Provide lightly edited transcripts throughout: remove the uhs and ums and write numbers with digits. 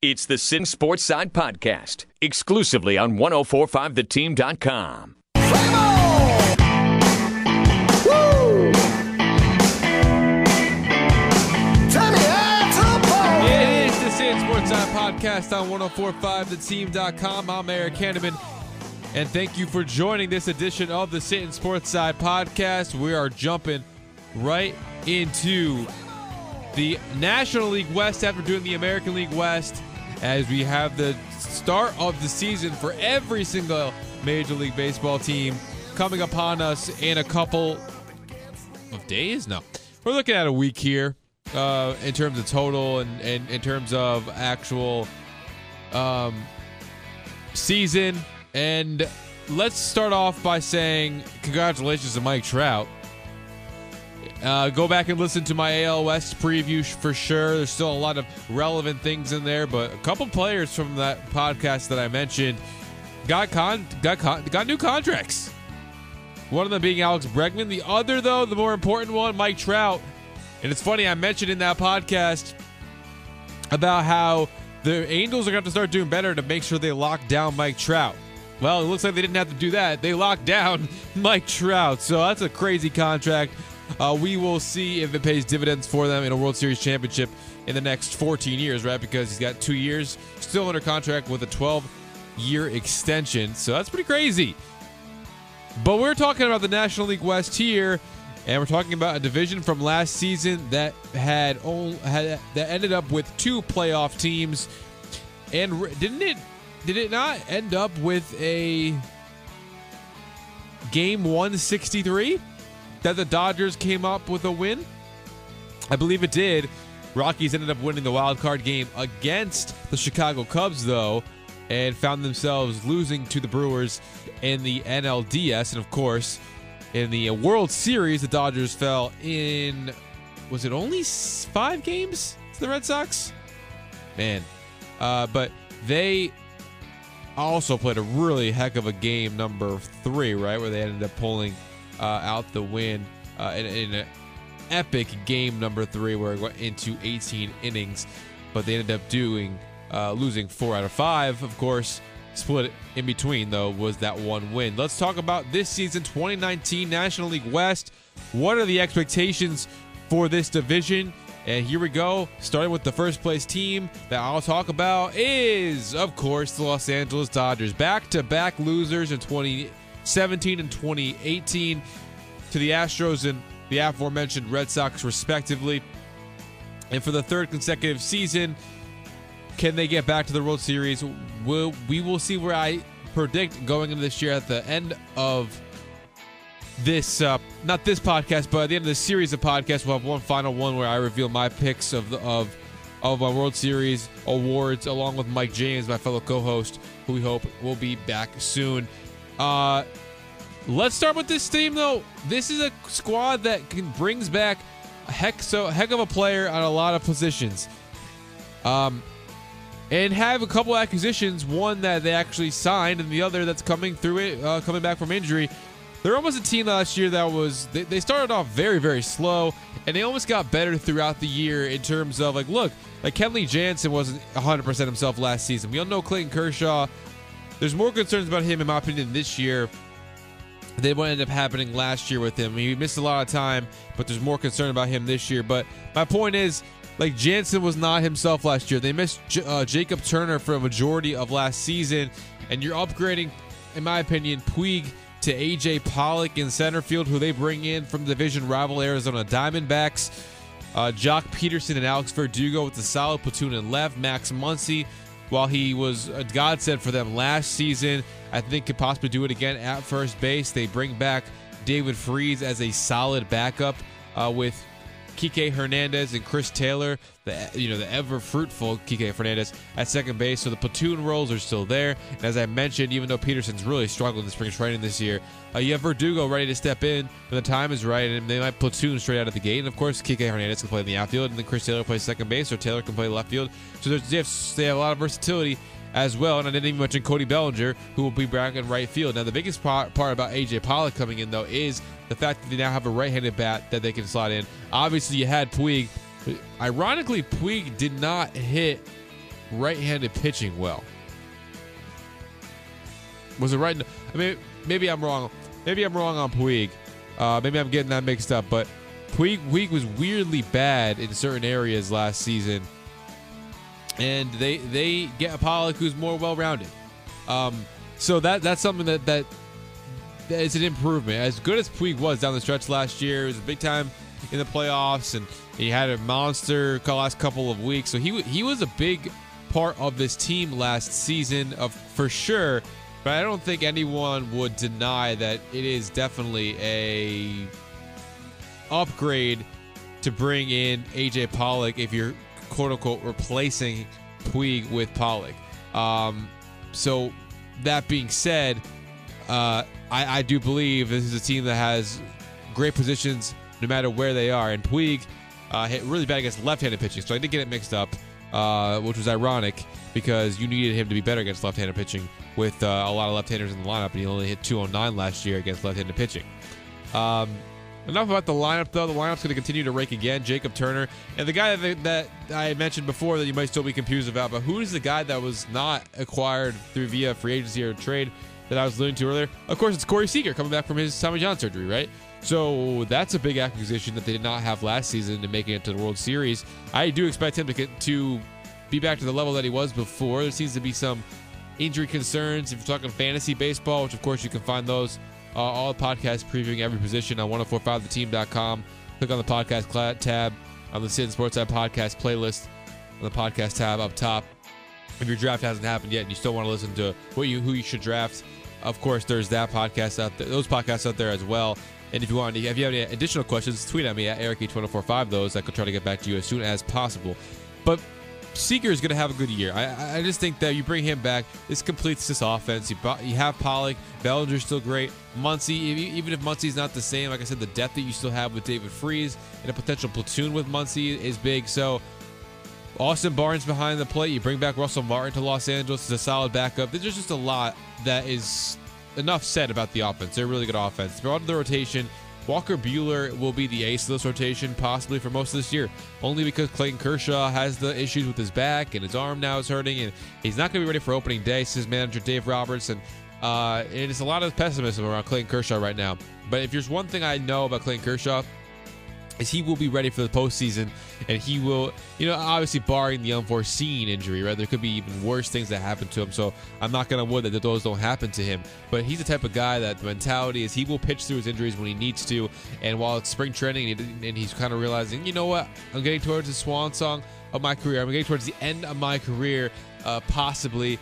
It's the Sittin Sportside podcast, exclusively on 1045theteam.com. It is the Sittin Sportside podcast on 1045theteam.com. I'm Eric Hanneman, and thank you for joining this edition of the Sittin Sportside podcast. We are jumping right into the National League West after doing the American League West, as we have the start of the season for every single Major League Baseball team coming upon us in a couple of days. No, we're looking at a week here in terms of total and in terms of actual season. And let's start off by saying congratulations to Mike Trout. Go back and listen to my AL West preview for sure. There's still a lot of relevant things in there, but a couple players from that podcast that I mentioned got new contracts. One of them being Alex Bregman. The other, though, the more important one, Mike Trout. And it's funny, I mentioned in that podcast about how the Angels are going to have to start doing better to make sure they lock down Mike Trout. Well, it looks like they didn't have to do that. They locked down Mike Trout, so that's a crazy contract. We will see if it pays dividends for them in a World Series championship in the next 14 years, right? Because he's got 2 years still under contract with a 12-year extension. So that's pretty crazy. But we're talking about the National League West here, and we're talking about a division from last season that that ended up with 2 playoff teams. And did it not end up with a Game 163? That the Dodgers came up with a win? I believe it did. Rockies ended up winning the wild card game against the Chicago Cubs, though, and found themselves losing to the Brewers in the NLDS. And, of course, in the World Series, the Dodgers fell in, was it only 5 games to the Red Sox? Man. But they also played a really heck of a game number 3, right, where they ended up pulling out the win in an epic game number 3 where it went into 18 innings, but they ended up losing 4 out of 5. Of course, split in between, though, was that one win. Let's talk about this season, 2019 National League West. What are the expectations for this division? And here we go, starting with the first place team that I'll talk about is, of course, the Los Angeles Dodgers. Back-to-back losers in 2017 and 2018 to the Astros and the aforementioned Red Sox, respectively. And for the 3rd consecutive season, can they get back to the World Series? We will see where I predict going into this year at the end of this, not this podcast, but at the end of the series of podcasts, we'll have one final one where I reveal my picks of my World Series awards, along with Mike James, my fellow co-host, who we hope will be back soon. Let's start with this team, though. This is a squad that brings back a heck of a player on a lot of positions. And have a couple acquisitions, one that they actually signed and the other that's coming back from injury. They're almost a team last year that they started off very, very slow, and they almost got better throughout the year in terms of, Kenley Jansen wasn't 100% himself last season. We all know Clayton Kershaw. There's more concerns about him, in my opinion, this year than what ended up happening last year with him. He missed a lot of time, but there's more concern about him this year. But my point is, Jansen was not himself last year. They missed Jacob Turner for a majority of last season, and you're upgrading, in my opinion, Puig to A.J. Pollock in center field, who they bring in from division rival Arizona Diamondbacks. Jock Peterson and Alex Verdugo with the solid platoon in left. Max Muncy, while he was a godsend for them last season, I think could possibly do it again at first base. They bring back David Freese as a solid backup with Kike Hernandez and Chris Taylor, the ever fruitful Kike Hernandez at second base. So the platoon roles are still there. And as I mentioned, even though Peterson's really struggled in spring training this year, you have Verdugo ready to step in when the time is right, and they might platoon straight out of the gate. And of course, Kike Hernandez can play in the outfield, and then Chris Taylor plays second base, or Taylor can play left field. So they have a lot of versatility as well. And I didn't even mention Cody Bellinger, who will be back in right field. Now, the biggest part about A.J. Pollock coming in, though, is the fact that they now have a right-handed bat that they can slot in. Obviously, you had Puig. Ironically, Puig did not hit right-handed pitching well. Was it right? I mean, maybe I'm wrong. Maybe I'm wrong on Puig. Maybe I'm getting that mixed up. But Puig was weirdly bad in certain areas last season, and they get a Pollock who's more well-rounded. So that's something that is an improvement. As good as Puig was down the stretch last year, it was a big time in the playoffs, and he had a monster the last couple of weeks. So he was a big part of this team last season, for sure. But I don't think anyone would deny that it is definitely a upgrade to bring in AJ Pollock if you're quote unquote replacing Puig with Pollock. So that being said, I do believe this is a team that has great positions no matter where they are. And Puig hit really bad against left-handed pitching, so I did get it mixed up, which was ironic because you needed him to be better against left-handed pitching with a lot of left-handers in the lineup, and he only hit 209 last year against left-handed pitching. Enough about the lineup, though. The lineup's going to continue to rake again. Jacob Turner. And the guy that I had mentioned before that you might still be confused about, but who is the guy that was not acquired via free agency or trade that I was alluding to earlier? Of course, it's Corey Seager coming back from his Tommy John surgery, right? So that's a big acquisition that they did not have last season and making it to the World Series. I do expect him to be back to the level that he was before. There seems to be some injury concerns. If you're talking fantasy baseball, which of course you can find those all podcasts previewing every position on 1045theteam.com. Click on the podcast tab on the Sittin Sportside podcast playlist on the podcast tab up top. If your draft hasn't happened yet and you still want to listen to who you should draft, of course there's that podcast out there, those podcasts out there as well. And if you have any additional questions, tweet at me at EricE2045 those. I could try to get back to you as soon as possible. But Seager is going to have a good year. I just think that you bring him back, this completes this offense. You have Pollock, Bellinger's still great. Muncy, even if Muncy's not the same, like I said, the depth that you still have with David Freese and a potential platoon with Muncy is big. So Austin Barnes behind the plate. You bring back Russell Martin to Los Angeles as a solid backup. There's just a lot that is enough said about the offense. They're a really good offense. Throughout the rotation, Walker Buehler will be the ace of this rotation, possibly for most of this year, only because Clayton Kershaw has the issues with his back and his arm now is hurting, and he's not going to be ready for opening day, says manager Dave Roberts. And it's a lot of pessimism around Clayton Kershaw right now. But if there's one thing I know about Clayton Kershaw, is he will be ready for the postseason, and he will, obviously barring the unforeseen injury, right? There could be even worse things that happen to him, so I'm not going to wood that those don't happen to him. But he's the type of guy that the mentality is he will pitch through his injuries when he needs to, and while it's spring training and he's kind of realizing, you know what, I'm getting towards the swan song of my career. I'm getting towards the end of my career, possibly.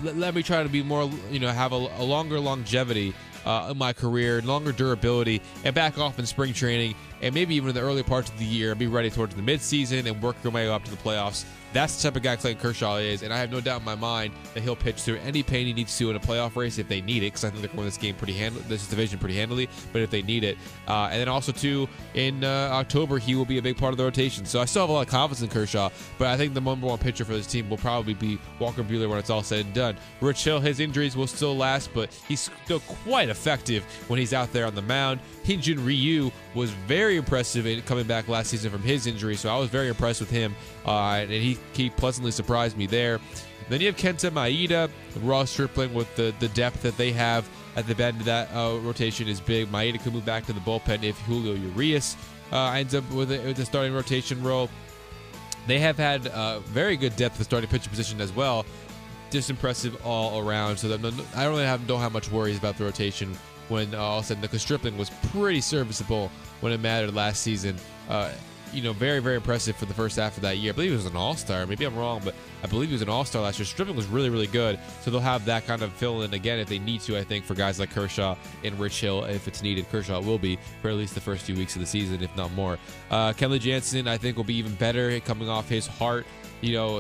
Let me try to be more, have a longer longevity in my career, longer durability, and back off in spring training, and maybe even in the early parts of the year, be ready towards the midseason and work your way up to the playoffs. That's the type of guy Clayton Kershaw is, and I have no doubt in my mind that he'll pitch through any pain he needs to in a playoff race if they need it, because I think they're going to win this division pretty handily, but if they need it. And then also, too, in October, he will be a big part of the rotation. So I still have a lot of confidence in Kershaw, but I think the number one pitcher for this team will probably be Walker Buehler when it's all said and done. Rich Hill, his injuries will still last, but he's still quite effective when he's out there on the mound. Hyun-Jin Ryu was very impressive in coming back last season from his injury, so I was very impressed with him, and he pleasantly surprised me there. Then you have Kenta Maeda, Ross Stripling with the depth that they have at the end of that rotation is big. Maeda could move back to the bullpen if Julio Urias ends up with a starting rotation role. They have had very good depth at the starting pitcher position as well. Just impressive all around, so I don't have much worries about the rotation when all of a sudden Nicholas Stripling was pretty serviceable when it mattered last season. Very, very impressive for the first half of that year. I believe he was an all-star. Maybe I'm wrong, but I believe he was an all-star last year. Stripling was really, really good, so they'll have that kind of fill in again if they need to, I think, for guys like Kershaw and Rich Hill. If it's needed, Kershaw will be for at least the first few weeks of the season, if not more. Kenley Jansen, I think, will be even better coming off his heart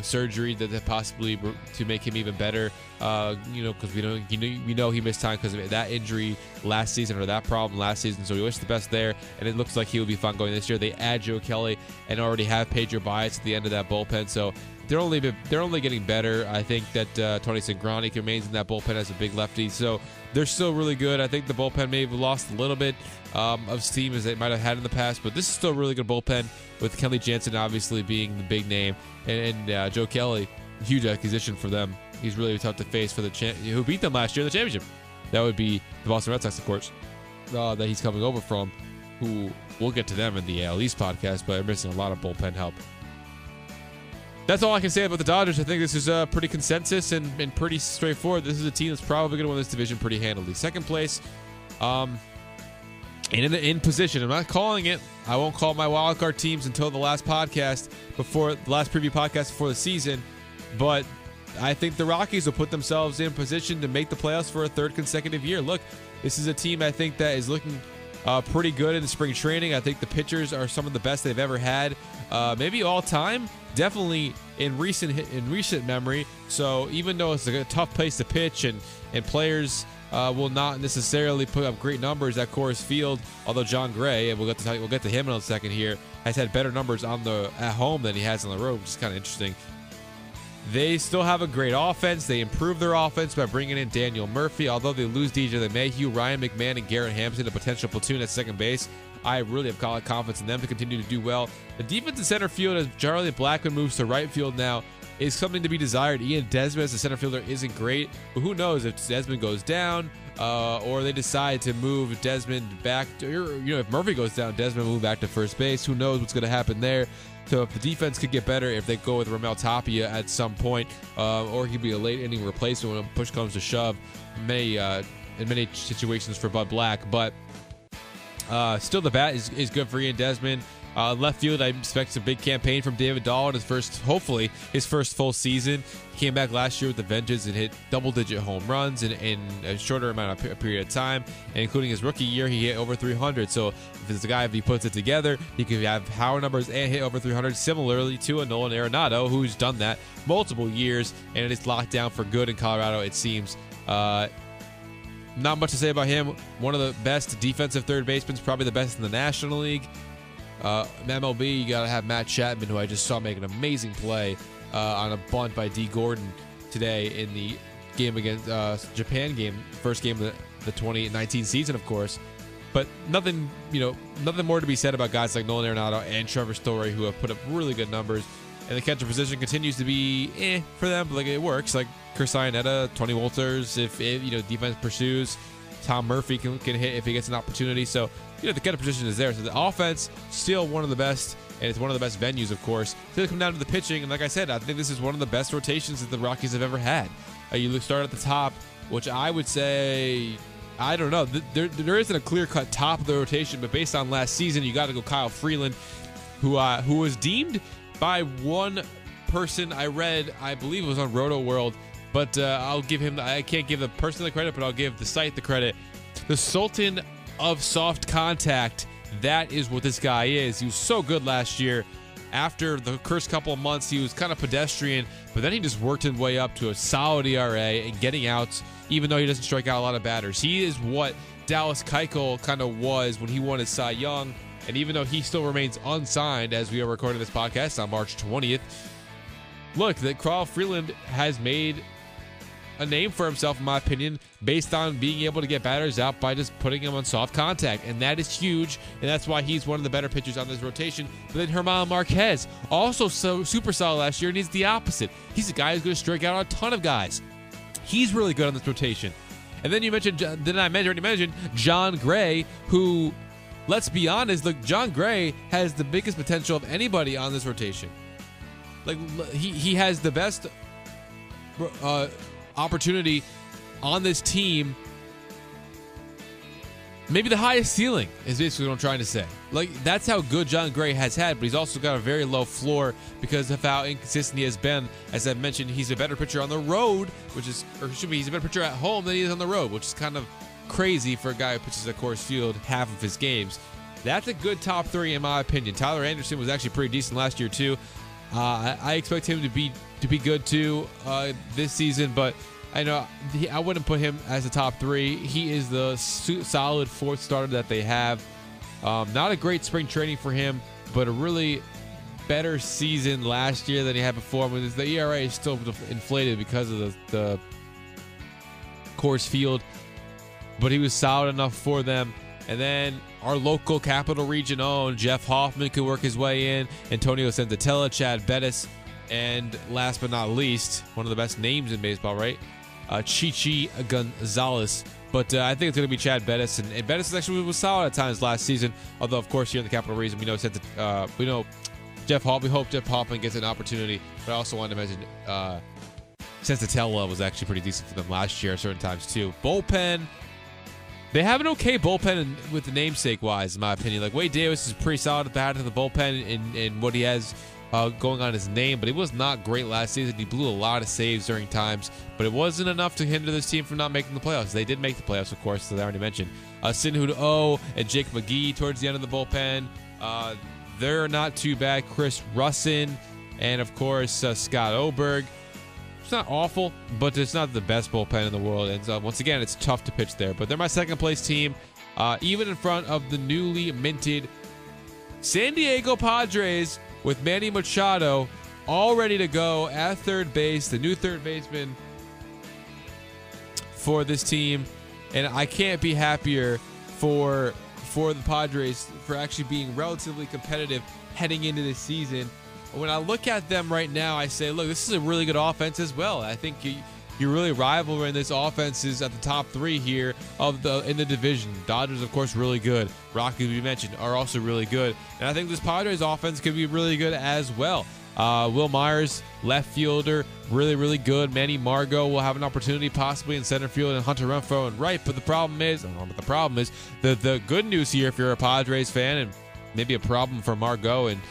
surgery that possibly to make him even better. Because we know he missed time because of that injury last season or that problem last season. So we wish the best there, and it looks like he will be fine going this year. They add Joe Kelly and already have Pedro Baez at the end of that bullpen, so they're only getting better. I think that Tony Cingrani remains in that bullpen as a big lefty, so they're still really good. I think the bullpen may have lost a little bit of steam as they might have had in the past, but this is still a really good bullpen with Kenley Jansen obviously being the big name and Joe Kelly huge acquisition for them. He's really tough to face for the who beat them last year in the championship. That would be the Boston Red Sox, of course, that he's coming over from, who we'll get to them in the AL East podcast, but they're missing a lot of bullpen help. That's all I can say about the Dodgers. I think this is pretty consensus and pretty straightforward. This is a team that's probably going to win this division pretty handily. Second place, and in position. I'm not calling it. I won't call my wildcard teams until the last podcast, before the last preview podcast before the season. But I think the Rockies will put themselves in position to make the playoffs for a third consecutive year. Look, this is a team I think that is looking pretty good in the spring training. I think the pitchers are some of the best they've ever had, maybe all time. Definitely in recent memory. So even though it's a tough place to pitch and players will not necessarily put up great numbers at Coors Field, although John Gray, and we'll get to him in a second here, has had better numbers at home than he has on the road, which is kind of interesting. They still have a great offense. They improve their offense by bringing in Daniel Murphy. Although they lose DJ LeMahieu, Ryan McMahon, and Garrett Hampson, a potential platoon at second base, I really have confidence in them to continue to do well. The defense in center field, as Charlie Blackmon moves to right field now, is something to be desired. Ian Desmond as a center fielder isn't great, but who knows if Desmond goes down or they decide to move Desmond back to, if Murphy goes down, Desmond will move back to first base. Who knows what's going to happen there? So if the defense could get better, if they go with Ramel Tapia at some point, or he'd be a late inning replacement when push comes to shove, in many situations for Bud Black. But still, the bat is good for Ian Desmond. Left field, I expect a big campaign from David Dahl in hopefully his first full season. He came back last year with the vengeance and hit double-digit home runs in a shorter amount of period of time, and including his rookie year, he hit over 300. So if it's a guy, if he puts it together, he could have power numbers and hit over 300, similarly to a Nolan Arenado, who's done that multiple years, and it's locked down for good in Colorado, it seems. Not much to say about him. One of the best defensive third basemen, probably the best in the National League. MLB, you got to have Matt Chapman, who I just saw make an amazing play on a bunt by D. Gordon today in the game against Japan game, first game of the 2019 season, of course. But nothing more to be said about guys like Nolan Arenado and Trevor Story, who have put up really good numbers. And the catcher position continues to be for them, but it works. Like Chris Iannetta, Tony Wolters, if defense pursues. Tom Murphy can hit if he gets an opportunity. So, the catcher position is there. So the offense, still one of the best, and it's one of the best venues, of course. It's going to come down to the pitching, and like I said, I think this is one of the best rotations that the Rockies have ever had. You start at the top, which I would say, I don't know. There isn't a clear-cut top of the rotation, but based on last season, you got to go Kyle Freeland, who was deemed by one person I read, I believe it was on Roto World, but I'll give him, I can't give the person the credit, but I'll give the site the credit. The Sultan of soft contact. That is what this guy is. He was so good last year. After the first couple of months, he was kind of pedestrian, but then he just worked his way up to a solid ERA and getting outs, even though he doesn't strike out a lot of batters. He is what Dallas Keuchel kind of was when he won his Cy Young, and even though he still remains unsigned as we are recording this podcast on March 20th, look, that Kyle Freeland has made a name for himself, in my opinion, based on being able to get batters out by just putting them on soft contact, and that is huge, and that's why he's one of the better pitchers on this rotation. But then German Marquez, also so super solid last year, needs the opposite. He's a guy who's going to strike out a ton of guys. He's really good on this rotation. And then I already mentioned John Gray, who, let's be honest, look, John Gray has the biggest potential of anybody on this rotation. Like, he has the best opportunity on this team, maybe the highest ceiling is basically what I'm trying to say. Like, that's how good John Gray has had, but he's also got a very low floor because of how inconsistent he has been. As I mentioned, he's a better pitcher on the road, he's a better pitcher at home than he is on the road, which is kind of crazy for a guy who pitches at Coors Field half of his games. That's a good top three in my opinion. Tyler Anderson was actually pretty decent last year too. I expect him to be good too this season, but I wouldn't put him as a top three. He is the solid fourth starter that they have. Not a great spring training for him, but a really better season last year than he had before. I mean, the ERA is still inflated because of the Coors Field, but he was solid enough for them. And then our local Capital Region own Jeff Hoffman could work his way in. Antonio Senzatella, Chad Bettis, And last but not least, one of the best names in baseball, right? Chichi Gonzalez. But I think it's going to be Chad Bettis. And Bettis actually was solid at times last season. Although, of course, here in the Capital Region, we know Jeff Hoffman. We hope Jeff Hoffman gets an opportunity. But I also wanted to mention Sensatella was actually pretty decent for them last year at certain times, too. Bullpen. They have an okay bullpen with the namesake-wise, in my opinion. Like, Wade Davis is pretty solid at the hat of the bullpen in what he has going on his name, but he was not great last season. He blew a lot of saves during times, but it wasn't enough to hinder this team from not making the playoffs. They did make the playoffs, of course, as I already mentioned. Sinhud O and Jake McGee towards the end of the bullpen. They're not too bad. Chris Russin and, of course, Scott Oberg. It's not awful, but it's not the best bullpen in the world. And once again, it's tough to pitch there. But they're my second-place team, even in front of the newly minted San Diego Padres with Manny Machado all ready to go at third base, the new third baseman for this team. And I can't be happier for the Padres for actually being relatively competitive heading into this season. When I look at them right now, I say, look, this is a really good offense as well. I think you're really rival in this offense is at the top three here in the division. Dodgers, of course, really good. Rockies, we mentioned, are also really good. And I think this Padres offense could be really good as well. Will Myers, left fielder, really, really good. Manny Margot will have an opportunity possibly in center field, and Hunter Renfroe in right. But the problem is, the good news here if you're a Padres fan, and maybe a problem for Margot and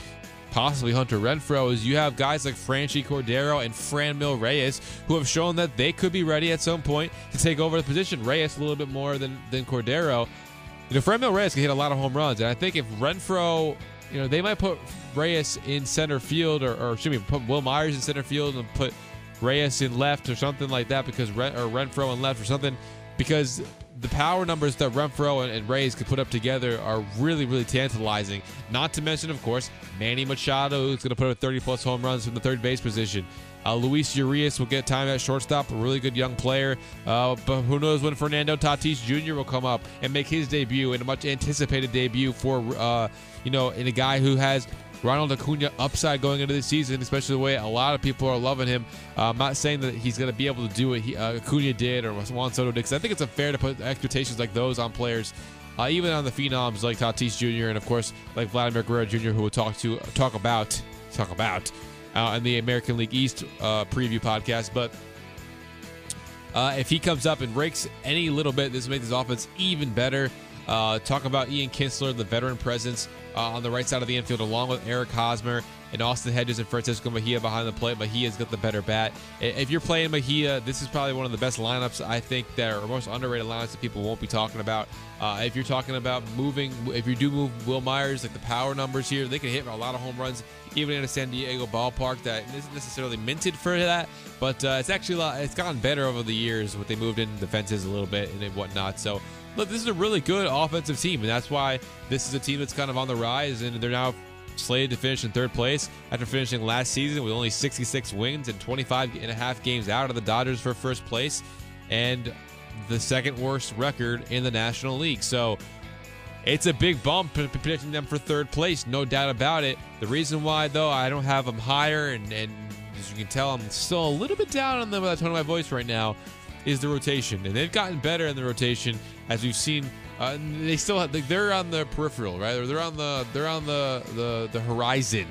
possibly Hunter Renfroe, is you have guys like Franchi Cordero and Franmil Reyes who have shown that they could be ready at some point to take over the position. Reyes a little bit more than Cordero. Franmil Reyes can hit a lot of home runs, and I think if Renfroe, they might put Reyes in center field, or excuse me, put Will Myers in center field and put Reyes in left or something like that, or Renfroe in left or something, because the power numbers that Renfroe and Reyes could put up together are really, really tantalizing. Not to mention, of course, Manny Machado, who's going to put up 30-plus home runs from the third base position. Luis Urias will get time at shortstop, a really good young player. But who knows when Fernando Tatis Jr. will come up and make his debut, and a much-anticipated debut for, in a guy who has Ronald Acuna upside going into the season, especially the way a lot of people are loving him. I'm not saying that he's going to be able to do what Acuna did or Juan Soto did, because I think it's unfair to put expectations like those on players, even on the phenoms like Tatis Jr. and, of course, like Vladimir Guerrero Jr., who we'll talk about in the American League East preview podcast. But if he comes up and rakes any little bit, this will make this offense even better. Talk about Ian Kinsler, the veteran presence on the right side of the infield, along with Eric Hosmer and Austin Hedges and Francisco Mejia behind the plate. Mejia's got the better bat. If you're playing Mejia, this is probably one of the best lineups, I think, that are most underrated lineups that people won't be talking about. If you're talking about if you do move Will Myers, like the power numbers here, they can hit a lot of home runs, even in a San Diego ballpark that isn't necessarily minted for that, but it's gotten better over the years. What they moved in the fences a little bit and whatnot. So, look, this is a really good offensive team, and that's why this is a team that's kind of on the rise, and they're now slated to finish in third place after finishing last season with only 66 wins and 25 and a half games out of the Dodgers for first place, and the second worst record in the National League. So it's a big bump predicting them for third place, no doubt about it. The reason why, though, I don't have them higher, and as you can tell, I'm still a little bit down on them by the tone of my voice right now, is the rotation. And they've gotten better in the rotation, as we've seen. They're on the peripheral, right? Or they're on the horizon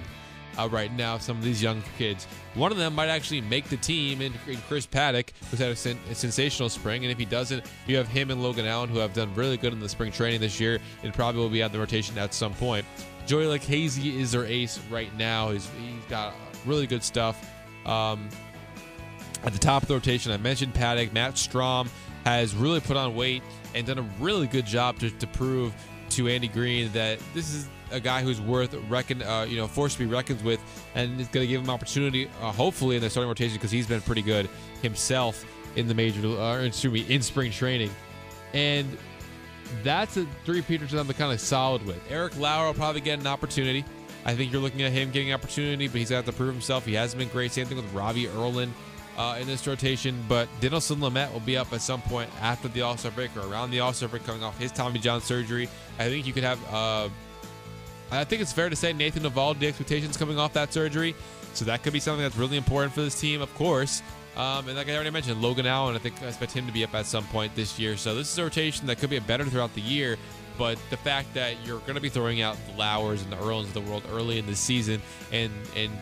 right now. Some of these young kids. One of them might actually make the team in Chris Paddock, who's had a sensational spring. And if he doesn't, you have him and Logan Allen, who have done really good in the spring training this year, and probably will be on the rotation at some point. Joey Lucchesi is their ace right now. He's got really good stuff. At the top of the rotation, I mentioned Paddock. Matt Strahm has really put on weight and done a really good job to prove to Andy Green that this is a guy who's worth force to be reckoned with, and is going to give him opportunity, hopefully, in the starting rotation, because he's been pretty good himself in the in spring training. And that's a three-peater that I'm kind of solid with. Eric Lauer will probably get an opportunity. I think you're looking at him getting an opportunity, but he's going to have to prove himself. He hasn't been great. Same thing with Robbie Erlin in this rotation, but Dinelson Lamet will be up at some point after the All-Star break or around the All-Star break, coming off his Tommy John surgery. I think you could have I think it's fair to say Nathan Eovaldi, the expectations coming off that surgery. So that could be something that's really important for this team, of course. And like I already mentioned, Logan Allen, I think I expect him to be up at some point this year. So this is a rotation that could be better throughout the year. But the fact that you're going to be throwing out the Lauers and the Earls of the world early in the season, and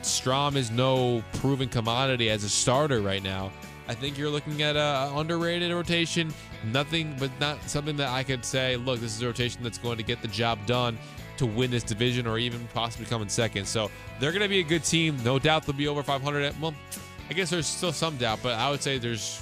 Strom is no proven commodity as a starter right now, I think you're looking at an underrated rotation. Nothing, but not something that I could say, look, this is a rotation that's going to get the job done to win this division or even possibly come in second. So they're going to be a good team. No doubt they'll be over 500. Well, I guess there's still some doubt, but I would say there's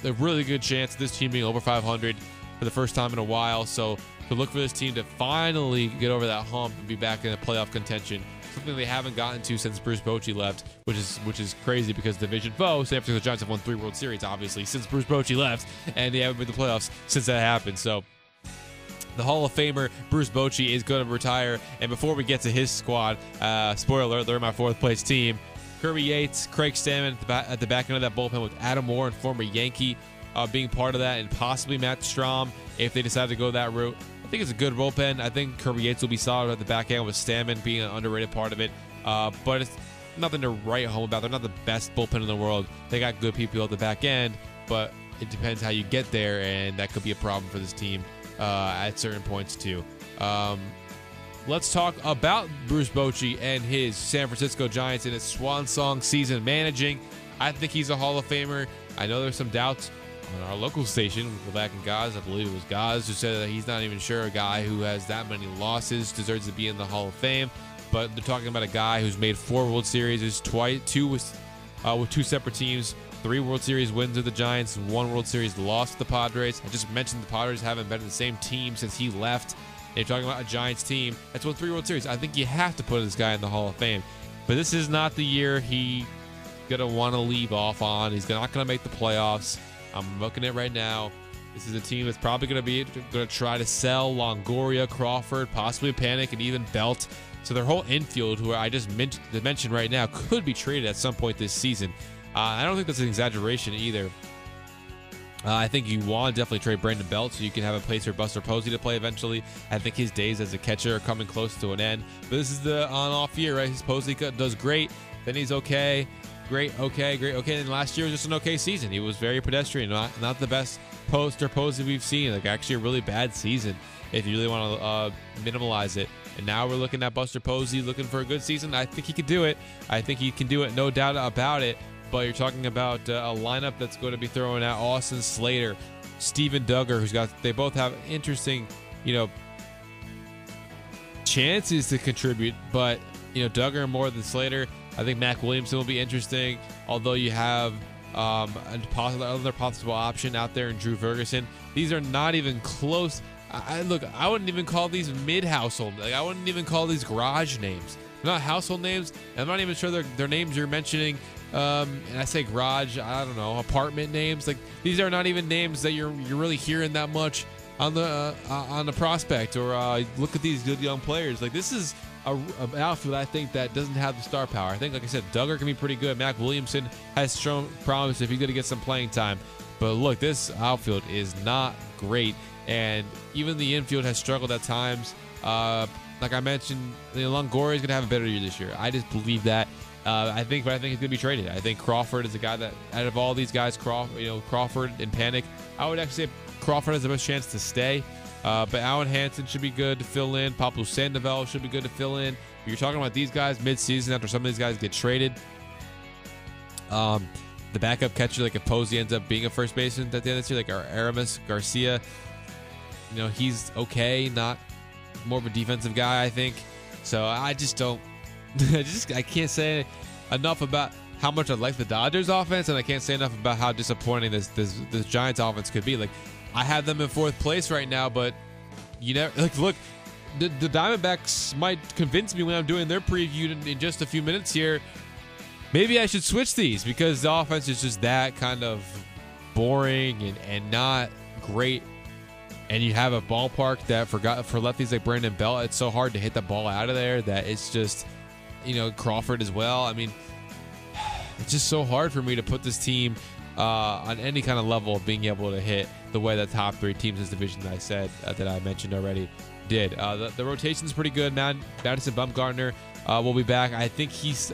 a really good chance of this team being over 500 for the first time in a while. So to look for this team to finally get over that hump and be back in a playoff contention, something they haven't gotten to since Bruce Bochy left, which is crazy because division foe, San Francisco Giants have won 3 World Series, obviously, since Bruce Bochy left, and they haven't been to the playoffs since that happened. So the Hall of Famer Bruce Bochy is going to retire. And before we get to his squad, spoiler alert, they're my 4th place team. Kirby Yates, Craig Stammen at the back end of that bullpen with Adam Moore and former Yankee being part of that, and possibly Matt Strom if they decide to go that route. I think it's a good bullpen. I think Kirby Yates will be solid at the back end with Stammen being an underrated part of it. But it's nothing to write home about. They're not the best bullpen in the world. They got good people at the back end, but it depends how you get there, and that could be a problem for this team at certain points too. Let's talk about Bruce Bochy and his San Francisco Giants in his swan song season managing. I think he's a Hall of Famer. I know there's some doubts on our local station, go back in Gaz, I believe it was Gaz, who said that he's not even sure a guy who has that many losses deserves to be in the Hall of Fame. But they're talking about a guy who's made 4 World Series, 2 with 2 separate teams, 3 World Series wins with the Giants, 1 World Series loss to the Padres. I just mentioned the Padres haven't been in the same team since he left. And you're talking about a Giants team that's won 3 World Series. I think you have to put this guy in the Hall of Fame. But this is not the year he's going to want to leave off on. He's not going to make the playoffs. I'm looking at it right now. This is a team that's probably going to try to sell Longoria, Crawford, possibly Panic, and even Belt. So their whole infield, who I just mentioned right now, could be traded at some point this season. I don't think that's an exaggeration either. I think you want to definitely trade Brandon Belt so you can have a place for Buster Posey to play eventually. I think his days as a catcher are coming close to an end. But this is the on-off year, right? His Posey does great, then he's okay. Great, okay, great, okay. And last year was just an okay season. He was very pedestrian, not the best Posey we've seen. Like, actually a really bad season if you really want to minimalize it. And now we're looking at Buster Posey looking for a good season. I think he could do it. I think he can do it, no doubt about it. But you're talking about a lineup that's going to be throwing out Austin Slater, Steven Duggar, they both have interesting, chances to contribute. But, Duggar more than Slater. I think Mac Williamson will be interesting, although you have another possible option out there in Drew Ferguson. These are not even close. I wouldn't even call these mid-household. Like, I wouldn't even call these garage names. They're not household names. I'm not even sure they're names you're mentioning. And I say garage, I don't know, apartment names. Like, these are not even names that you're really hearing that much on the prospect or look at these good young players. Like, this is an outfield I think that doesn't have the star power. I think, like I said, Duggar can be pretty good. Mac Williamson has shown promise if he's going to get some playing time. But look, this outfield is not great, and even the infield has struggled at times. Like I mentioned, Longoria is going to have a better year this year. I just believe that. I think he's going to be traded. I think Crawford is a guy that, out of all these guys, Crawford and Panic, I would actually say Crawford has the best chance to stay. But Alan Hansen should be good to fill in. Pablo Sandoval should be good to fill in. But you're talking about these guys mid-season after some of these guys get traded. The backup catcher, like if Posey ends up being a first baseman at the end of this year, like our Aramis Garcia, he's okay, not more of a defensive guy, I think. So I just don't. I can't say enough about how much I like the Dodgers offense, and I can't say enough about how disappointing this Giants offense could be. Like, I have them in 4th place right now, but look, the Diamondbacks might convince me when I'm doing their preview in just a few minutes here. Maybe I should switch these because the offense is just that kind of boring and not great. And you have a ballpark that for lefties like Brandon Belt, it's so hard to hit the ball out of there that it's just, Crawford as well. I mean, it's just so hard for me to put this team on any kind of level of being able to hit the way the top 3 teams in this division that I said that I mentioned already did. The rotation's pretty good. Madison Bumgarner will be back. I think he's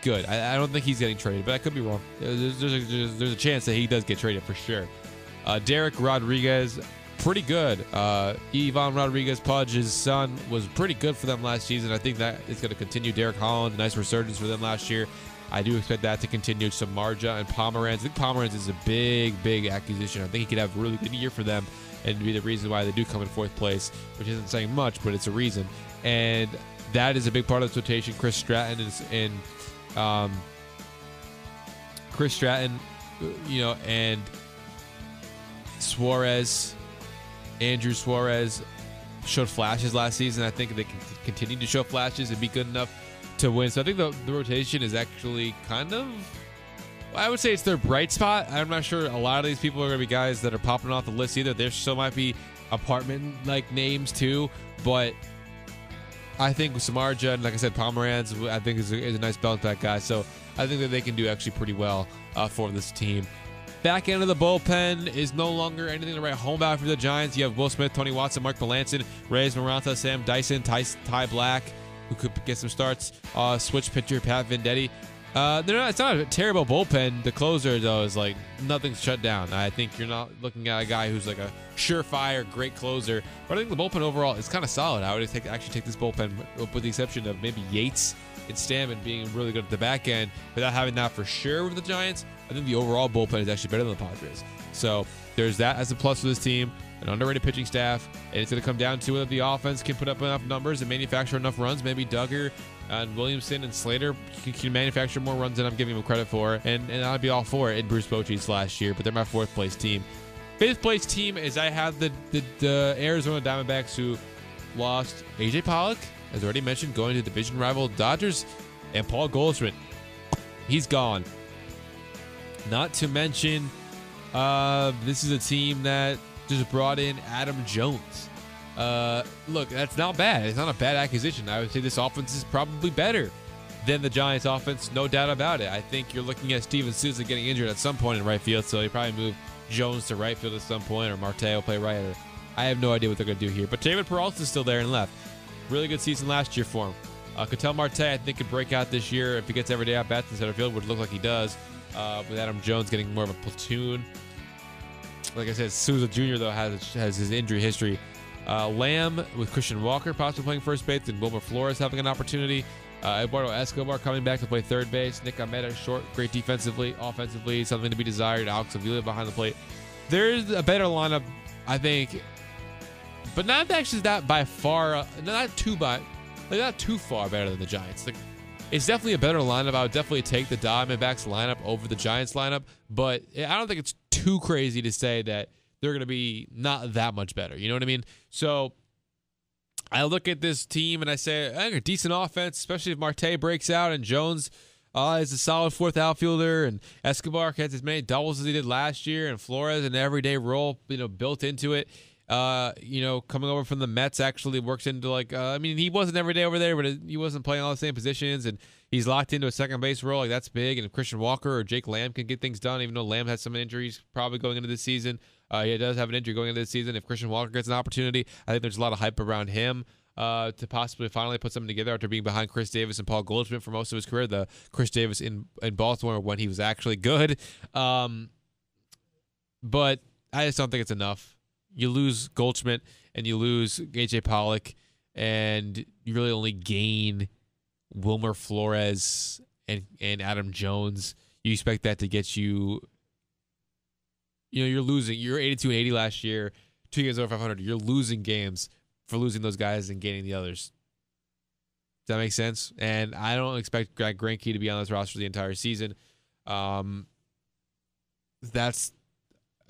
good. I don't think he's getting traded, but I could be wrong. There's a chance that he does get traded for sure. Derek Rodriguez, pretty good. Ivan Rodriguez Pudge's son was pretty good for them last season. I think that is going to continue. Derek Holland, nice resurgence for them last year. I do expect that to continue. Samardzija and Pomeranz. I think Pomeranz is a big acquisition. I think he could have a really good year for them and be the reason why they do come in 4th place, which isn't saying much, but it's a reason. And that is a big part of the rotation. Chris Stratton, and Suarez, Andrew Suarez showed flashes last season. I think they can continue to show flashes and be good enough to win. So I think the rotation is actually kind of, I would say it's their bright spot. I'm not sure a lot of these people are going to be guys that are popping off the list either. There still might be apartment-like names too, but I think with Samardzija and, like I said, Pomeranz, I think is a nice bounce back guy. So I think that they can do actually pretty well for this team. Back end of the bullpen is no longer anything to write home about for the Giants. You have Will Smith, Tony Watson, Mark Melancon, Reyes Maranta, Sam Dyson, Ty Black, who could get some starts. Switch pitcher Pat Venditti. It's not a terrible bullpen. The closer, though, is like nothing's shut down. I think you're not looking at a guy who's like a surefire, great closer. But I think the bullpen overall is kind of solid. I would actually take this bullpen, with the exception of maybe Yates and Stammen being really good at the back end. Without having that for sure with the Giants, I think the overall bullpen is actually better than the Padres. So there's that as a plus for this team. An underrated pitching staff, and it's going to come down to whether the offense can put up enough numbers and manufacture enough runs. Maybe Duggar and Williamson and Slater can manufacture more runs than I'm giving them credit for, and I'd be all for it in Bruce Bochy's last year, but they're my 4th place team. 5th place team is I have the Arizona Diamondbacks, who lost A.J. Pollock, as already mentioned, going to division rival Dodgers, and Paul Goldschmidt. He's gone. Not to mention, this is a team that just brought in Adam Jones. Look, that's not bad. It's not a bad acquisition. I would say this offense is probably better than the Giants' offense, no doubt about it. I think you're looking at Steven Souza getting injured at some point in right field, so you probably move Jones to right field at some point, or Marte will play right. Or I have no idea what they're going to do here. But David Peralta is still there and left. Really good season last year for him. Ketel Marte, I think, could break out this year if he gets every day at bats in center field, would look like he does, with Adam Jones getting more of a platoon. Like I said, Souza Jr., though, has his injury history. Lamb with Christian Walker possibly playing first base, and Wilmer Flores having an opportunity. Eduardo Escobar coming back to play third base. Nick Ahmed short, great defensively, offensively, something to be desired. Alex Avila behind the plate. There's a better lineup, I think, but not actually that by far, not too far better than the Giants. Like, it's definitely a better lineup. I would definitely take the Diamondbacks lineup over the Giants lineup, but I don't think it's too crazy to say that they're going to be not that much better. You know what I mean? So I look at this team and I say, a decent offense, especially if Marte breaks out and Jones is a solid 4th outfielder, and Escobar gets as many doubles as he did last year, and Flores an everyday role, built into it. Coming over from the Mets actually works into he wasn't every day over there, but he wasn't playing all the same positions, and he's locked into a second base role. Like, that's big. And if Christian Walker or Jake Lamb can get things done, even though Lamb has some injuries probably going into this season, he does have an injury going into this season. If Christian Walker gets an opportunity, I think there's a lot of hype around him to possibly finally put something together after being behind Chris Davis and Paul Goldschmidt for most of his career. The Chris Davis in Baltimore when he was actually good. But I just don't think it's enough. You lose Goldschmidt and you lose A.J. Pollock, and you really only gain Wilmer Flores and Adam Jones. You expect that to get you, you're losing. You're 82-80 last year, 2 games over 500. You're losing games for losing those guys and gaining the others. Does that make sense? And I don't expect Greg Greinke to be on this roster the entire season. That's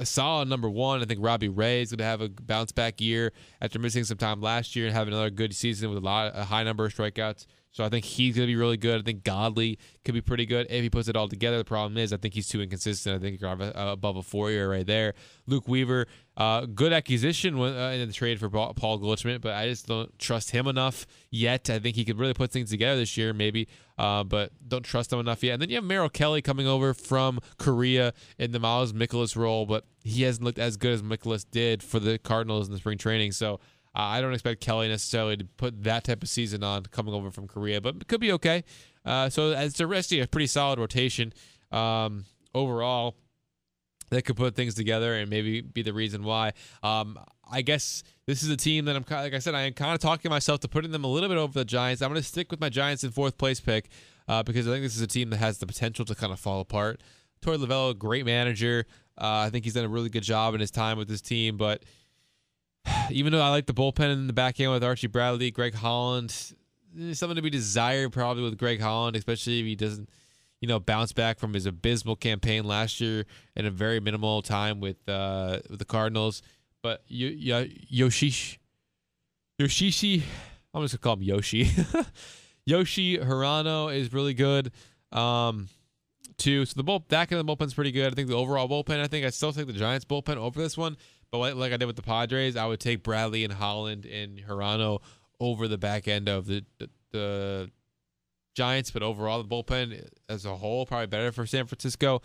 a solid number one. I think Robbie Ray is going to have a bounce back year after missing some time last year and have another good season with a high number of strikeouts. So I think he's going to be really good. I think Godley could be pretty good if he puts it all together. The problem is I think he's too inconsistent. I think you're above a 4-year right there. Luke Weaver, good acquisition in the trade for Paul Goldschmidt, but I just don't trust him enough yet. I think he could really put things together this year maybe, but don't trust him enough yet. And then you have Merrill Kelly coming over from Korea in the Miles Mikolas role, but he hasn't looked as good as Mikolas did for the Cardinals in the spring training. So I don't expect Kelly necessarily to put that type of season on coming over from Korea, but it could be okay. So as the rest of a pretty solid rotation overall, that could put things together and maybe be the reason why. I guess this is a team that like I said, I am kind of talking myself to putting them a little bit over the Giants. I'm going to stick with my Giants in 4th place pick because I think this is a team that has the potential to kind of fall apart. Torey Lovello, great manager. I think he's done a really good job in his time with this team, but even though I like the bullpen in the back end with Archie Bradley, Greg Holland, there's something to be desired probably with Greg Holland, especially if he doesn't, bounce back from his abysmal campaign last year in a very minimal time with the Cardinals. But Yoshishi, I'm just going to call him Yoshi. Yoshi Hirano is really good too. So the back end of the bullpen's pretty good. I think the overall bullpen, I still take the Giants bullpen over this one. But like I did with the Padres, I would take Bradley and Holland and Hirano over the back end of the Giants. But overall, the bullpen as a whole probably better for San Francisco.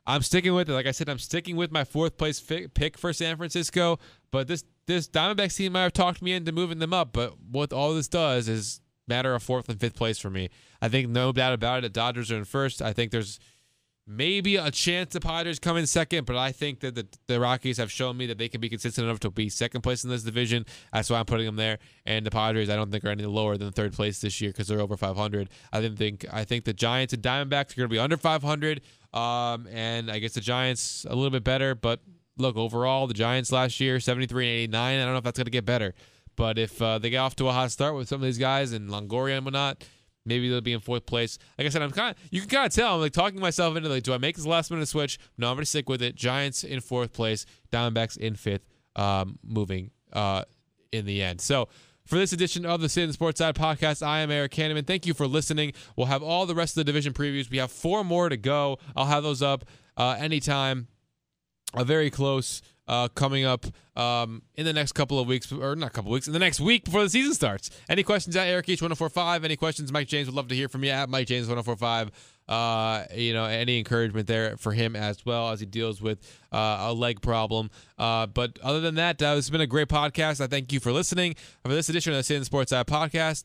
I'm sticking with it. Like I said, I'm sticking with my 4th place pick for San Francisco. But this Diamondbacks team might have talked me into moving them up. But what all this does is matter of 4th and 5th place for me. I think no doubt about it, the Dodgers are in 1st. I think there's maybe a chance the Padres come in 2nd, but I think that the Rockies have shown me that they can be consistent enough to be 2nd place in this division. That's why I'm putting them there. And the Padres, I don't think are any lower than 3rd place this year because they're over 500. I think the Giants and Diamondbacks are going to be under 500, and I guess the Giants a little bit better. But look, overall, the Giants last year 73 and 89. I don't know if that's going to get better, but if they get off to a hot start with some of these guys and Longoria and whatnot, maybe they'll be in 4th place. Like I said, you can kind of tell I'm like talking myself into like, do I make this last minute switch? No, I'm going to stick with it. Giants in 4th place, Diamondbacks in 5th, moving in the end. So for this edition of the Sittin Sportside podcast, I am Eric Hanneman. Thank you for listening. We'll have all the rest of the division previews. We have 4 more to go. I'll have those up anytime. Very close. Coming up in the next couple of weeks, or not a couple of weeks, in the next week before the season starts. Any questions at Eric H1045? Any questions, Mike James would love to hear from you at Mike James 1045. Any encouragement there for him as well as he deals with a leg problem. But other than that, this has been a great podcast. I thank you for listening for this edition of the Sittin Sportside podcast.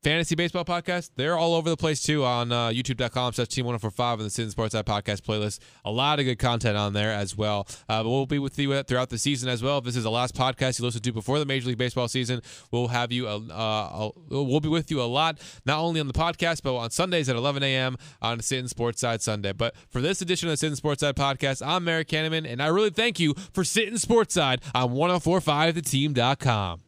Fantasy baseball podcast, they're all over the place too on youtube.com/team1045 and the Sittin Sportside podcast playlist. A lot of good content on there as well. But we'll be with you throughout the season as well. If this is the last podcast you listen to before the Major League Baseball season, we'll have you. We'll be with you a lot, not only on the podcast but on Sundays at 11 a.m. on the Sittin Sportside Sunday. But for this edition of the Sittin Sportside podcast, I'm Eric Hanneman, and I really thank you for Sittin Sportside on 1045theteam.com.